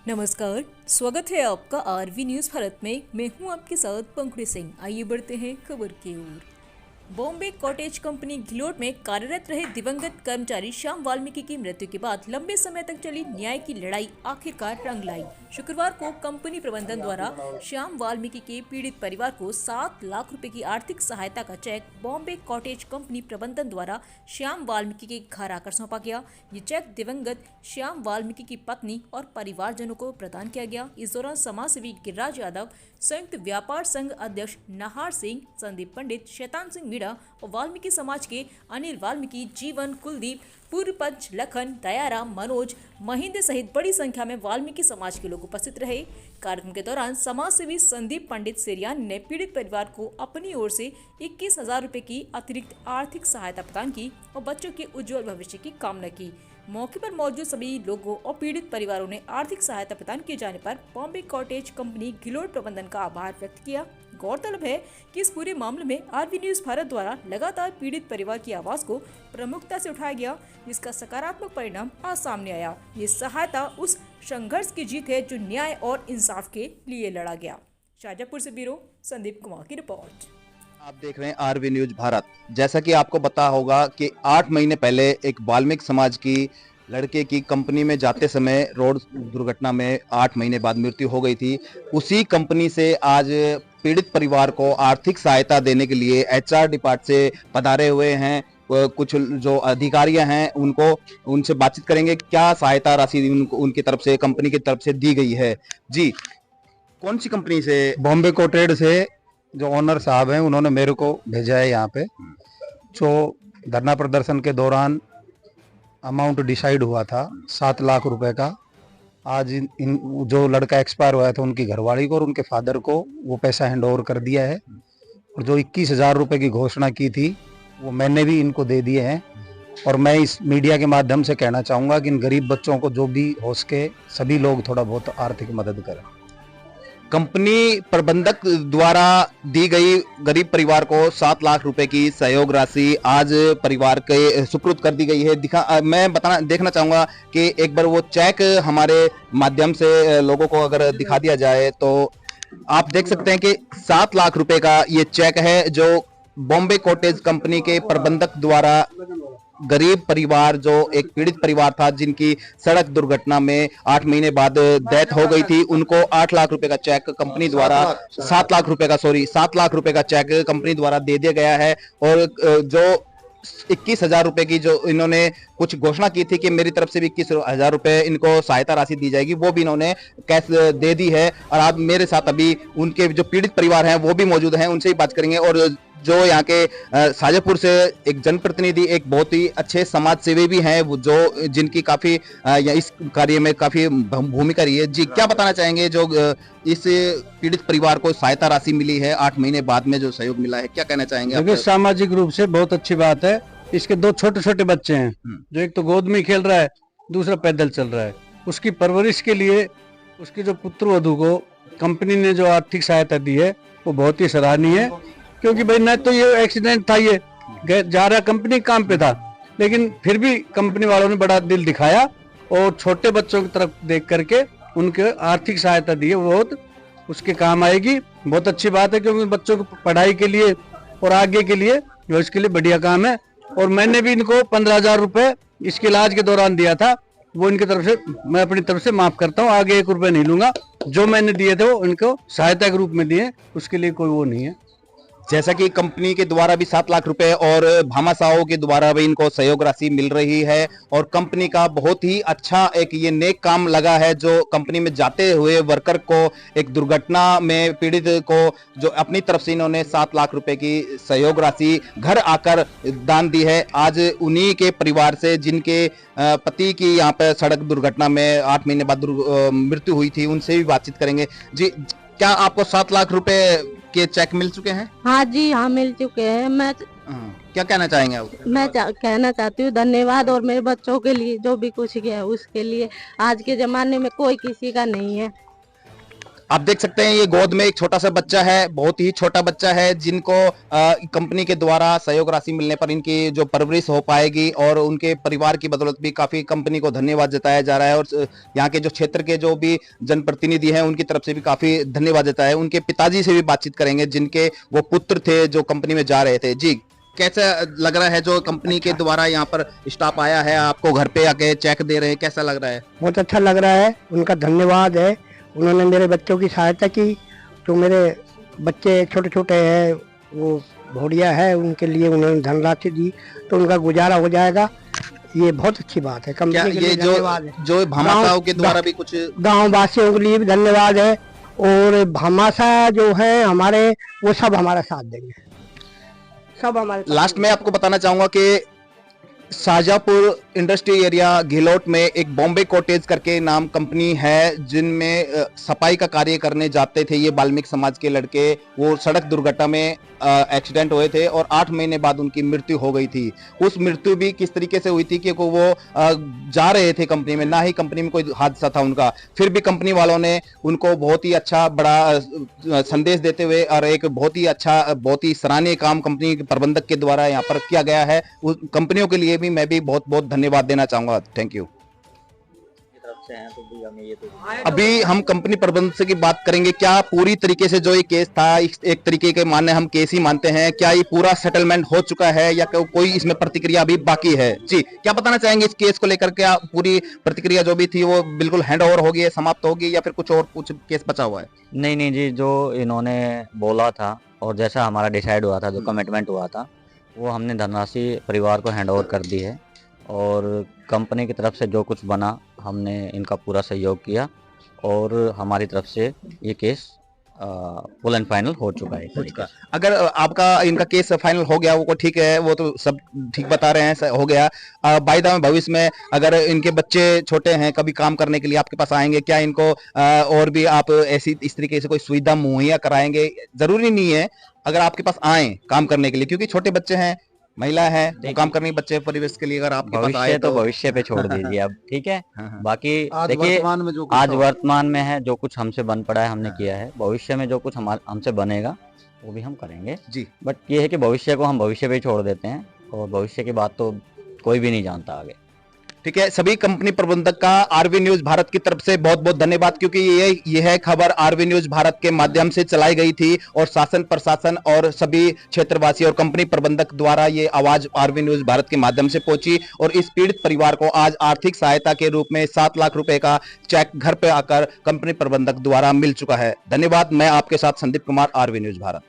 नमस्कार, स्वागत है आपका आरवी न्यूज भारत में। मैं हूं आपके साथ पंखुड़ी सिंह। आइए बढ़ते हैं खबर की ओर। बॉम्बे कॉटेज कंपनी घिलोट में कार्यरत रहे दिवंगत कर्मचारी श्याम वाल्मीकि की मृत्यु के बाद लंबे समय तक चली न्याय की लड़ाई आखिरकार रंग लाई। शुक्रवार को कंपनी प्रबंधन द्वारा श्याम वाल्मीकि के पीड़ित परिवार को 7 लाख रुपए की आर्थिक सहायता का चेक बॉम्बे कॉटेज कंपनी प्रबंधन द्वारा श्याम वाल्मीकि के घर आकर सौंपा गया। ये चेक दिवंगत श्याम वाल्मीकि की पत्नी और परिवारजनों को प्रदान किया गया। इस दौरान समाजसेवी गिरिराज यादव, संयुक्त व्यापार संघ अध्यक्ष नाहार सिंह, संदीप पंडित, शैतान सिंह मीणा और वाल्मीकि समाज के अनिल वाल्मीकि, जीवन, कुलदीप, पूर्व पंच, लखन, दयाराम, मनोज, महेंद्र सहित बड़ी संख्या में वाल्मीकि समाज के लोग उपस्थित रहे। कार्यक्रम के दौरान समाजसेवी संदीप पंडित सेरियान ने पीड़ित परिवार को अपनी ओर से 21,000 रुपए की अतिरिक्त आर्थिक सहायता प्रदान की और बच्चों के उज्जवल भविष्य की कामना की। मौके पर मौजूद सभी लोगों और पीड़ित परिवारों ने आर्थिक सहायता प्रदान किए जाने पर बॉम्बे कॉटेज कंपनी घिलोट प्रबंधन का आभार व्यक्त किया। गौरतलब है कि इस पूरे मामले में आरवी न्यूज भारत द्वारा लगातार पीड़ित परिवार की आवाज को प्रमुखता से उठाया गया, जिसका सकारात्मक परिणाम आज सामने आया। ये सहायता उस संघर्ष की जीत है जो न्याय और इंसाफ के लिए लड़ा गया। शाजापुर से ब्यूरो संदीप कुमार की रिपोर्ट। आप देख रहे हैं आरवी न्यूज भारत। जैसा कि आपको पता होगा कि 8 महीने पहले एक वाल्मीकि समाज की लड़के की कंपनी में जाते समय रोड दुर्घटना में 8 महीने बाद मृत्यु हो गई थी। उसी कंपनी से आज पीड़ित परिवार को आर्थिक सहायता देने के लिए एचआर डिपार्टमेंट से पधारे हुए हैं कुछ जो अधिकारियां हैं, उनसे बातचीत करेंगे क्या सहायता राशि उनकी तरफ से, कंपनी की तरफ से दी गई है। जी, कौन सी कंपनी से? बॉम्बे कोटेड से जो ओनर साहब हैं उन्होंने मेरे को भेजा है यहाँ पे। जो धरना प्रदर्शन के दौरान अमाउंट डिसाइड हुआ था 7 लाख रुपए का, आज इन जो लड़का एक्सपायर हुआ था उनकी घरवाली को और उनके फादर को वो पैसा हैंड ओवर कर दिया है। और जो 21,000 रुपए की घोषणा की थी वो मैंने भी इनको दे दिए हैं। और मैं इस मीडिया के माध्यम से कहना चाहूँगा कि इन गरीब बच्चों को जो भी हो सके सभी लोग थोड़ा बहुत आर्थिक मदद करें। कंपनी प्रबंधक द्वारा दी गई गरीब परिवार को 7 लाख रुपए की सहयोग राशि आज परिवार के सुपुर्द कर दी गई है। मैं देखना चाहूंगा कि एक बार वो चेक हमारे माध्यम से लोगों को अगर दिखा दिया जाए तो आप देख सकते हैं कि 7 लाख रुपए का ये चेक है जो बॉम्बे कॉटेज कंपनी के प्रबंधक द्वारा गरीब परिवार, जो एक पीड़ित परिवार था जिनकी सड़क दुर्घटना में 8 महीने बाद डेथ हो गई थी, उनको 8 लाख रुपए का चेक कंपनी द्वारा 7 लाख रुपए का चेक कंपनी द्वारा दे दिया गया है। और जो 21,000 रुपए की जो इन्होंने कुछ घोषणा की थी कि मेरी तरफ से भी 21,000 रुपए इनको सहायता राशि दी जाएगी, वो भी इन्होंने कैश दे दी है। और आप मेरे साथ अभी उनके जो पीड़ित परिवार हैं वो भी मौजूद हैं, उनसे ही बात करेंगे। और जो यहाँ के शाजापुर से एक जनप्रतिनिधि, एक बहुत ही अच्छे समाज सेवी भी हैं, वो जो जिनकी काफी इस कार्य में काफी भूमिका रही है। जी, क्या बताना चाहेंगे जो इस पीड़ित परिवार को सहायता राशि मिली है 8 महीने बाद में जो सहयोग मिला है, क्या कहना चाहेंगे? देखिए, सामाजिक रूप से बहुत अच्छी बात है। इसके 2 छोटे छोटे बच्चे हैं, जो एक तो गोद में खेल रहा है, दूसरा पैदल चल रहा है। उसकी परवरिश के लिए उसके जो पुत्र वधू को कंपनी ने जो आर्थिक सहायता दी है वो बहुत ही सराहनीय है। क्योंकि भाई न तो ये एक्सीडेंट था, ये जा रहा कंपनी काम पे था, लेकिन फिर भी कंपनी वालों ने बड़ा दिल दिखाया और छोटे बच्चों की तरफ देख करके उनके आर्थिक सहायता दी है, बहुत उसके काम आएगी। बहुत अच्छी बात है, क्योंकि बच्चों की पढ़ाई के लिए और आगे के लिए जो इसके लिए बढ़िया काम है। और मैंने भी इनको 15,000 रुपए इसके इलाज के दौरान दिया था, वो इनकी तरफ से मैं अपनी तरफ से माफ करता हूँ। आगे 1 रुपए नहीं लूंगा। जो मैंने दिए थे वो इनको सहायता के रूप में दिए, उसके लिए कोई वो नहीं है। जैसा कि कंपनी के द्वारा भी 7 लाख रुपए और भामाशाहों के द्वारा भी इनको सहयोग राशि मिल रही है। और कंपनी का बहुत ही अच्छा एक ये नेक काम लगा है, जो कंपनी में जाते हुए वर्कर को एक दुर्घटना में पीड़ित को जो अपनी तरफ से इन्होंने 7 लाख रुपए की सहयोग राशि घर आकर दान दी है। आज उन्हीं के परिवार से जिनके पति की यहाँ पे सड़क दुर्घटना में 8 महीने बाद मृत्यु हुई थी, उनसे भी बातचीत करेंगे। जी, क्या आपको 7 लाख रुपए के चेक मिल चुके हैं? हाँ जी, हाँ मिल चुके हैं। मैं क्या कहना चाहेंगे आप? कहना चाहती हूँ धन्यवाद, और मेरे बच्चों के लिए जो भी कुछ किया है उसके लिए। आज के जमाने में कोई किसी का नहीं है। आप देख सकते हैं ये गोद में एक छोटा सा बच्चा है, बहुत ही छोटा बच्चा है, जिनको कंपनी के द्वारा सहयोग राशि मिलने पर इनकी जो परवरिश हो पाएगी और उनके परिवार की बदौलत भी काफी कंपनी को धन्यवाद जताया जा रहा है। और यहाँ के जो क्षेत्र के जो भी जनप्रतिनिधि हैं उनकी तरफ से भी काफी धन्यवाद जताया है। उनके पिताजी से भी बातचीत करेंगे जिनके वो पुत्र थे जो कंपनी में जा रहे थे। जी, कैसा लग रहा है जो कंपनी के द्वारा यहाँ पर स्टाफ आया है, आपको घर पे आके चेक दे रहे हैं, कैसा लग रहा है? बहुत अच्छा लग रहा है, उनका धन्यवाद है। उन्होंने मेरे बच्चों की सहायता की। जो मेरे बच्चे छोटे छोटे हैं, वो भोड़िया है, उनके लिए उन्होंने धनराशि दी, तो उनका गुजारा हो जाएगा। ये बहुत अच्छी बात है। कंपनी के लिए धन्यवाद है। जो भामाशाह के द्वारा भी कुछ गाँव वासियों के लिए भी धन्यवाद है। और भामाशाह जो है हमारे, वो सब हमारा साथ देंगे, सब हमारे। लास्ट में आपको बताना चाहूंगा कि शाहजहांपुर इंडस्ट्री एरिया घिलोट में एक बॉम्बे कॉटेज करके नाम कंपनी है, जिनमें सफाई का कार्य करने जाते थे ये वाल्मीकि समाज के लड़के। वो सड़क दुर्घटना में एक्सीडेंट हुए थे और 8 महीने बाद उनकी मृत्यु हो गई थी। उस मृत्यु भी किस तरीके से हुई थी कि वो जा रहे थे कंपनी में, ना ही कंपनी में कोई हादसा था उनका, फिर भी कंपनी वालों ने उनको बहुत ही अच्छा बड़ा संदेश देते हुए और एक बहुत ही अच्छा, बहुत ही सराहनीय काम कंपनी के प्रबंधक के द्वारा यहाँ पर किया गया है। उस कंपनियों के लिए भी मैं भी बहुत बहुत धन्यवाद देना चाहूंगा। Thank you. अभी हम कंपनी प्रबंधक से की बात करेंगे। क्या पूरी तरीके से जो ये केस था, एक तरीके के मानने हम केस ही मानते हैं, क्या ये पूरा सेटलमेंट हो चुका है या कोई इसमें प्रतिक्रिया अभी बाकी है? जी, क्या बताना चाहेंगे इस केस को लेकर? क्या पूरी प्रतिक्रिया जो भी थी वो बिल्कुल हैंड ओवर हो गई है, समाप्त हो गई, या फिर कुछ केस बचा हुआ है? नहीं जी, जो इन्होंने बोला था और जैसा हमारा डिसाइड हुआ था, जो कमिटमेंट हुआ था, वो हमने धनराशि परिवार को हैंड ओवर कर दी है। और कंपनी की तरफ से जो कुछ बना, हमने इनका पूरा सहयोग किया और हमारी तरफ से ये केस फुल एंड फाइनल हो चुका है। अगर आपका इनका केस फाइनल हो गया, वो ठीक है, वो तो सब ठीक बता रहे हैं, हो गया। बाय द वे भविष्य में अगर इनके बच्चे छोटे हैं, कभी काम करने के लिए आपके पास आएंगे, क्या इनको और भी आप ऐसी इस तरीके से कोई सुविधा मुहैया कराएंगे? जरूरी नहीं है अगर आपके पास आए काम करने के लिए, क्योंकि छोटे बच्चे हैं, महिला है, वो काम करने बच्चे परिवेश के लिए अगर आपके पास आए तो भविष्य पे छोड़ दीजिए अब, ठीक है। हाँ। बाकी देखिए, आज वर्तमान में है, जो कुछ हमसे बन पड़ा है हमने किया है। भविष्य में जो कुछ हमसे बनेगा वो भी हम करेंगे जी। बट ये है कि भविष्य को हम भविष्य पे छोड़ देते हैं और भविष्य की बात तो कोई भी नहीं जानता आगे। ठीक है, सभी कंपनी प्रबंधक का आरवी न्यूज भारत की तरफ से बहुत बहुत धन्यवाद, क्योंकि ये है खबर आरवी न्यूज भारत के माध्यम से चलाई गई थी और शासन प्रशासन और सभी क्षेत्रवासी और कंपनी प्रबंधक द्वारा ये आवाज आरवी न्यूज भारत के माध्यम से पहुंची और इस पीड़ित परिवार को आज आर्थिक सहायता के रूप में 7 लाख रुपए का चेक घर पे आकर कंपनी प्रबंधक द्वारा मिल चुका है। धन्यवाद। मैं आपके साथ संदीप कुमार, आरवी न्यूज भारत।